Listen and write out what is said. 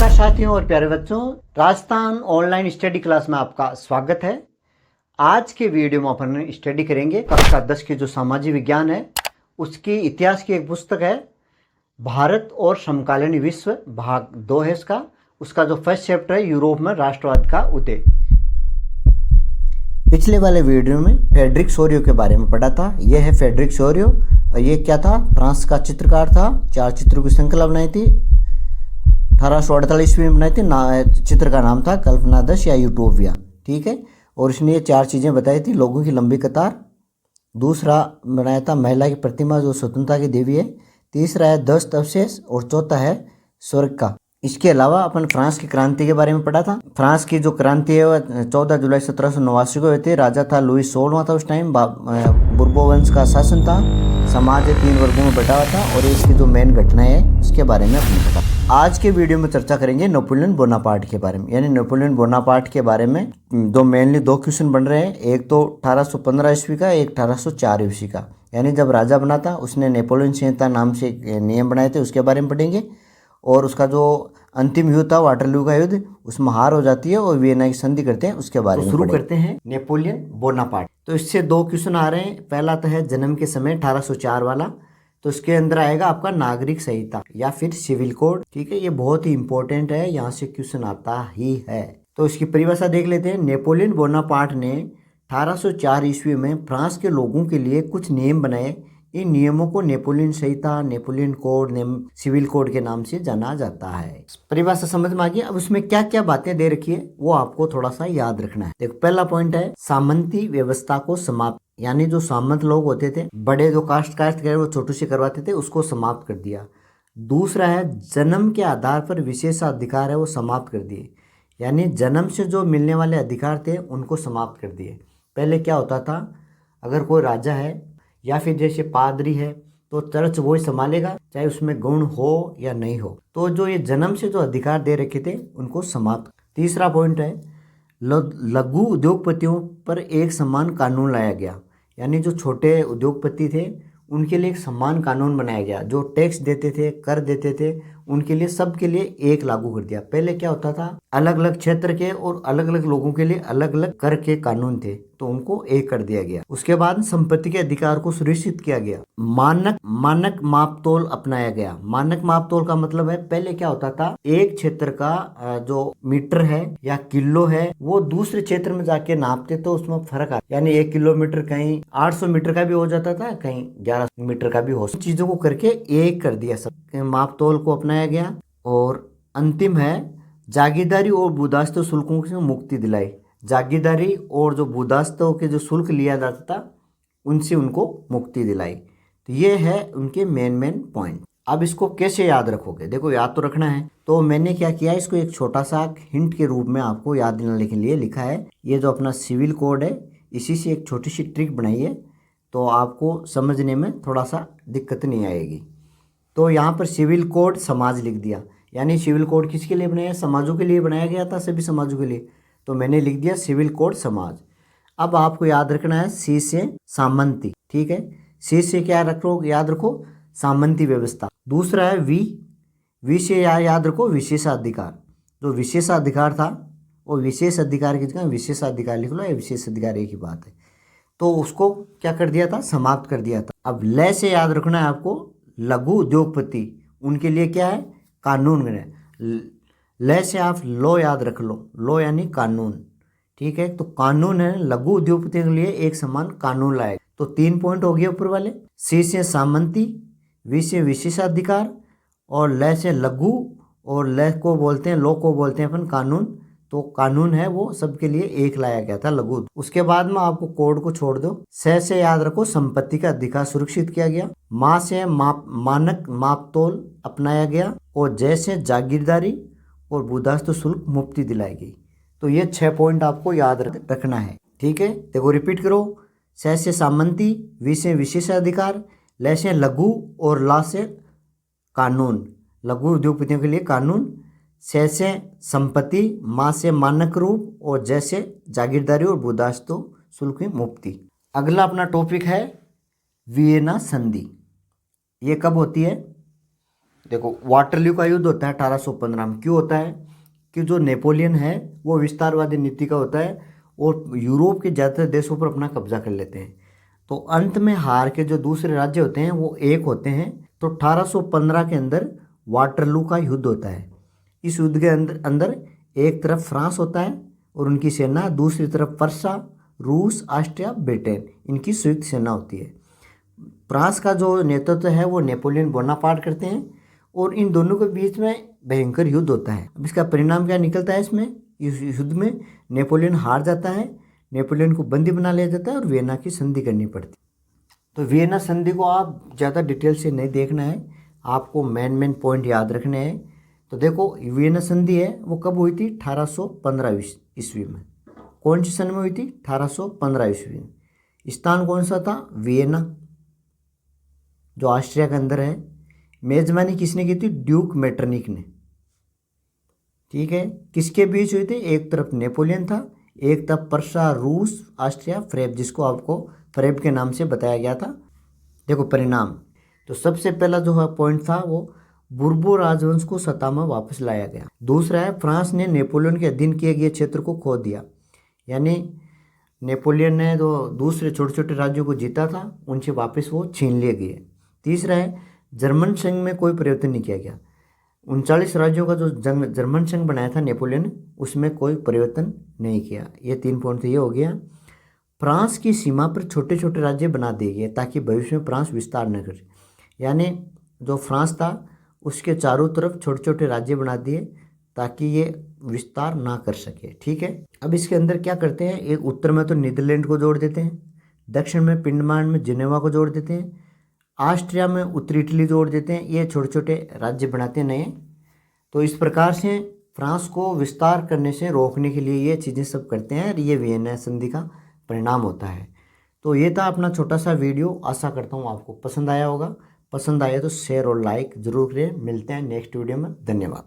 नमस्कार साथियों और प्यारे बच्चों, राजस्थान ऑनलाइन स्टडी क्लास में आपका स्वागत है। आज के वीडियो में अपन स्टडी करेंगे कक्षा 10 की जो सामाजिक विज्ञान है उसकी इतिहास की एक पुस्तक है भारत और समकालीन विश्व, भाग 2 है इसका। उसका जो फर्स्ट चैप्टर है यूरोप में राष्ट्रवाद का उदय। पिछले वाले वीडियो में फ्रेडरिक सोरियो के बारे में पढ़ा था। यह है फ्रेडरिक सोरियो। ये क्या था? फ्रांस का चित्रकार था। 4 चित्रों की श्रृंखला बनाई थी। 1848 में बनाई थी। चित्र का नाम था कल्पनादश या यूटोपिया। ठीक है। और इसने ये 4 चीज़ें बताई थी। लोगों की लंबी कतार, दूसरा बनाया था महिला की प्रतिमा जो स्वतंत्रता की देवी है, तीसरा है 10 अवशेष और चौथा है स्वर्ग का। इसके अलावा अपन फ्रांस की क्रांति के बारे में पढ़ा था। फ्रांस की जो क्रांति है वह 14 जुलाई 1789 को हुई थी। राजा था लुई 16वां था उस टाइम। बुर्बो वंश का शासन था। समाज 3 वर्गों में बटा हुआ था और इसकी जो मेन घटनाएं है उसके बारे में अपने पता। आज के वीडियो में चर्चा करेंगे नेपोलियन बोनापार्ट के बारे में। यानी नेपोलियन बोनापार्ट के बारे में मेनली 2 क्वेश्चन बन रहे हैं। एक तो 1815 ईस्वी का, एक 1804 ईस्वी का। यानी जब राजा बना था उसने नेपोलियन संहिता नाम से नियम बनाए थे, उसके बारे में पढ़ेंगे। और उसका जो अंतिम युद्ध था वाटरलू का युद्ध, उसमें हार हो जाती है और वियना की संधि करते हैं, उसके बारे में शुरू करते हैं। Napoleon Bonaparte. तो इससे 2 क्वेश्चन आ रहे हैं। पहला तो है जन्म के समय 1804 वाला, तो इसके अंदर आएगा आपका नागरिक संहिता या फिर सिविल कोड। ठीक है, ये बहुत ही इंपॉर्टेंट है, यहाँ से क्वेश्चन आता ही है। तो इसकी परिभाषा देख लेते हैं। नेपोलियन बोनापार्ट ने 1804 ईस्वी में फ्रांस के लोगों के लिए कुछ नियम बनाए। इन नियमों को नेपोलियन संहिता, नेपोलियन कोड, सिविल कोड के नाम से जाना जाता है। परिभाषा समझ में आ गई। अब उसमें क्या क्या बातें दे रखी है वो आपको थोड़ा सा याद रखना है। देखो, पहला पॉइंट है सामंती व्यवस्था को समाप्त। यानी जो सामंत लोग होते थे, बड़े जो कास्ट वो छोटू से करवाते थे, उसको समाप्त कर दिया। दूसरा है जन्म के आधार पर विशेषाधिकार है वो समाप्त कर दिए। यानी जन्म से जो मिलने वाले अधिकार थे उनको समाप्त कर दिए। पहले क्या होता था, अगर कोई राजा है या फिर जैसे पादरी है तो चर्च वो ही संभालेगा, चाहे उसमें गुण हो या नहीं हो। तो जो ये जन्म से जो अधिकार दे रखे थे उनको समाप्त। तीसरा पॉइंट है लघु उद्योगपतियों पर एक समान कानून लाया गया। यानी जो छोटे उद्योगपति थे उनके लिए एक समान कानून बनाया गया। जो टैक्स देते थे, कर देते थे, उनके लिए सबके लिए एक लागू कर दिया। पहले क्या होता था, अलग अलग क्षेत्र के और अलग अलग लोगों के लिए अलग अलग कर के कानून थे, तो उनको एक कर दिया गया। उसके बाद संपत्ति के अधिकार को सुनिश्चित किया गया। मानक मापतोल अपनाया गया। मानक मापतोल का मतलब है, पहले क्या होता था, एक क्षेत्र का जो मीटर है या किलो है वो दूसरे क्षेत्र में जाके नापते तो उसमें फर्क आता। यानी 1 किलोमीटर कहीं 800 मीटर का भी हो जाता था, कहीं 11 मीटर का भी हो। चीजों को करके एक कर दिया, सब मापतोल को अपनाया गया। और अंतिम है जागीरदारी और बुदाश्त शुल्कों से मुक्ति दिलाई। जागीरदारी और जो बुदाश्तों के जो शुल्क लिया जाता था उनसे उनको मुक्ति दिलाई। तो ये है उनके मेन पॉइंट। अब इसको कैसे याद रखोगे? देखो, याद तो रखना है। तो मैंने क्या किया, इसको एक छोटा सा हिंट के रूप में आपको याद दिलाने के लिए लिखा है। ये जो अपना सिविल कोड है, इसी से एक छोटी सी ट्रिक बनाई है, तो आपको समझने में थोड़ा सा दिक्कत नहीं आएगी। तो यहाँ पर सिविल कोड समाज लिख दिया। यानी सिविल कोड किसके लिए बनाया? समाजों के लिए बनाया गया था, सभी समाजों के लिए। तो मैंने लिख दिया सिविल कोड समाज। अब आपको याद रखना है सी से सामंती। ठीक है, सी से क्या रखो, याद रखो सामंती व्यवस्था। दूसरा है वी से याद रखो विशेषाधिकार। जो विशेषाधिकार था वो विशेष अधिकार की जगह विशेषाधिकार लिख लो, या विशेष अधिकार एक ही बात है। तो उसको क्या कर दिया था, समाप्त कर दिया था। अब लय से याद रखना है आपको लघु उद्योगपति, उनके लिए क्या है, कानून है। लय से आप लो याद रख लो, लो यानी कानून। ठीक है, तो कानून है लघु उद्योगपति के लिए एक समान कानून लाए। तो 3 पॉइंट हो गए ऊपर वाले। सी से सामंती, वी से विशेषाधिकार, और लय से लघु, और लय को बोलते हैं, लो को बोलते हैं अपन कानून। तो कानून है वो सबके लिए एक लाया गया था, लघु। उसके बाद में आपको कोड को छोड़ दो। से याद रखो संपत्ति का अधिकार सुरक्षित किया गया। माँ से मानक मापतोल अपनाया गया। और जैसे जागीरदारी और बुदाश्त शुल्क मुक्ति दिलाई गई। तो ये 6 पॉइंट आपको याद रखना है। ठीक है, देखो रिपीट करो। से सामंती, वी से विशेषाधिकार, ल से लघु, और ला से कानून, लघु उद्योगपतियों के लिए कानून। से संपत्ति, माँ से मानक रूप, और जैसे जागीरदारी और बुदाश्त शुल्क की मुक्ति। अगला अपना टॉपिक है वियना संधि। ये कब होती है? देखो वाटरलू का युद्ध होता है 1815 में। क्यों होता है कि जो नेपोलियन है वो विस्तारवादी नीति का होता है और यूरोप के ज़्यादातर देशों पर अपना कब्जा कर लेते हैं। तो अंत में हार के जो दूसरे राज्य होते हैं वो एक होते हैं। तो 1815 के अंदर वाटरलू का युद्ध होता है। इस युद्ध के अंदर अंदर एक तरफ फ्रांस होता है और उनकी सेना, दूसरी तरफ पर्सा, रूस, ऑस्ट्रिया, ब्रिटेन, इनकी संयुक्त सेना होती है। फ्रांस का जो नेतृत्व है वो नेपोलियन बोनापार्ट करते हैं और इन दोनों के बीच में भयंकर युद्ध होता है। अब इसका परिणाम क्या निकलता है? इसमें इस युद्ध में नेपोलियन हार जाता है, नेपोलियन को बंदी बना लिया जाता है और वियना की संधि करनी पड़ती है। तो वियना संधि को आप ज़्यादा डिटेल से नहीं देखना है, आपको मेन पॉइंट याद रखने हैं। तो देखो वियना संधि है वो कब हुई थी? 1815 ईस्वी में। कौन सी सन में हुई थी? 1815 ईस्वी में। स्थान कौन सा था? वियना, जो ऑस्ट्रिया के अंदर है। मेजबानी किसने की थी? ड्यूक मेटरनिक ने। ठीक है, किसके बीच हुई थी? एक तरफ नेपोलियन था, एक तरफ पर्सा, रूस, ऑस्ट्रिया, फ्रेब, जिसको आपको फ्रेब के नाम से बताया गया था। देखो परिणाम, तो सबसे पहला जो है पॉइंट था वो बुर्बो राजवंश को सत्ता में वापस लाया गया। दूसरा है फ्रांस ने नेपोलियन के अधीन किए गए क्षेत्र को खो दिया, यानी नेपोलियन ने जो दूसरे छोटे छोटे राज्यों को जीता था उनसे वापस वो छीन लिए गए। तीसरा है जर्मन संघ में कोई परिवर्तन नहीं किया गया। 39 राज्यों का जो जर्मन संघ बनाया था नेपोलियन ने, उसमें कोई परिवर्तन नहीं किया। ये 3 पॉइंट तो ये हो गया। फ्रांस की सीमा पर छोटे छोटे राज्य बना दिए गए ताकि भविष्य में फ्रांस विस्तार न करे, यानी जो फ्रांस था उसके चारों तरफ छोटे छोटे राज्य बना दिए ताकि ये विस्तार ना कर सके। ठीक है, अब इसके अंदर क्या करते हैं, एक उत्तर में तो नीदरलैंड को जोड़ देते हैं, दक्षिण में फिनलैंड में जिनेवा को जोड़ देते हैं, ऑस्ट्रिया में उत्तरी इटली जोड़ देते हैं। ये छोटे छोटे राज्य बनाते हैं नए। तो इस प्रकार से फ्रांस को विस्तार करने से रोकने के लिए ये चीज़ें सब करते हैं और ये वियना संधि का परिणाम होता है। तो ये था अपना छोटा सा वीडियो, आशा करता हूँ आपको पसंद आया होगा। पसंद आया तो शेयर और लाइक जरूर करें। मिलते हैं नेक्स्ट वीडियो में। धन्यवाद।